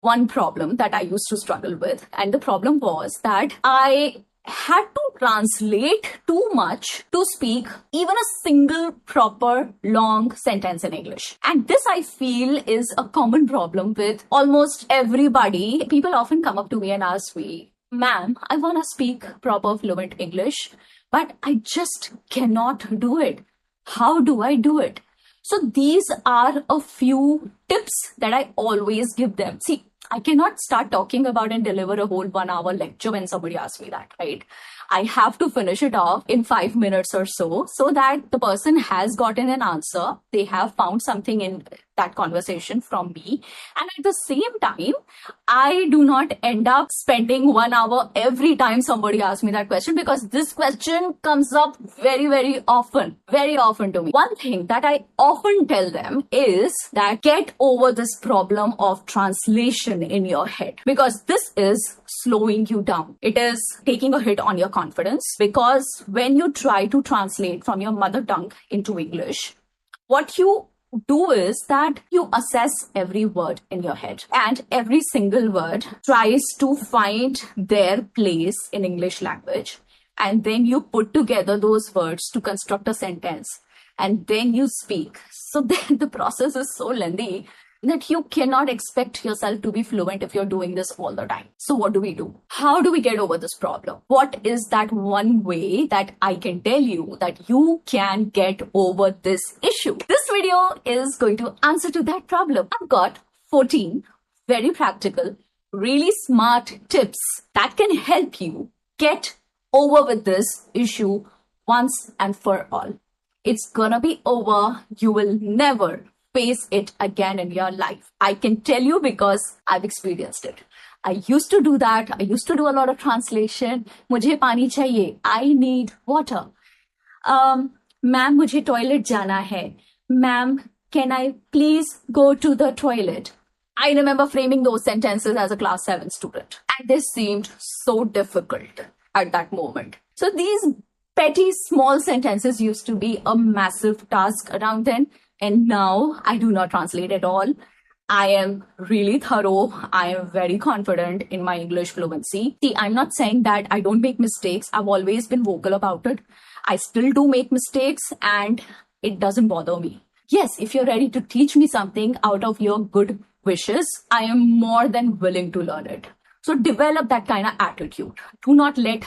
one problem that I used to struggle with. And the problem was that I had to translate too much to speak even a single proper long sentence in English. And this I feel is a common problem with almost everybody. People often come up to me and ask me, ma'am, I want to speak proper fluent English, but I just cannot do it. How do I do it? So these are a few tips that I always give them. See, I cannot start talking about and deliver a whole 1 hour lecture when somebody asks me that, right? I have to finish it off in 5 minutes or so that the person has gotten an answer. They have found something in that conversation from me. And at the same time, I do not end up spending 1 hour every time somebody asks me that question, because this question comes up very, very often to me. One thing that I often tell them is that get over this problem of translation in your head, because this is slowing you down. It is taking a hit on your confidence, because when you try to translate from your mother tongue into English, what you do is that you assess every word in your head, and every single word tries to find their place in English language, and then you put together those words to construct a sentence, and then you speak. So then the process is so lengthy that you cannot expect yourself to be fluent if you're doing this all the time. So what do we do? How do we get over this problem? What is that one way that I can tell you that you can get over this issue? This video is going to answer to that problem. I've got 14 very practical, really smart tips that can help you get over with this issue once and for all. It's gonna be over. You will never face it again in your life. I can tell you because I've experienced it. I used to do that. I used to do a lot of translation. Mujhe pani chahiye. I need water. Ma'am, mujhe toilet jana hai. Ma'am, can I please go to the toilet? I remember framing those sentences as a class 7 student, and they seemed so difficult at that moment. So these petty small sentences used to be a massive task around then. And now I do not translate at all. I am really thorough. I am very confident in my English fluency. See, I'm not saying that I don't make mistakes. I've always been vocal about it. I still do make mistakes, and it doesn't bother me. Yes, if you're ready to teach me something out of your good wishes, I am more than willing to learn it. So develop that kind of attitude. Do not let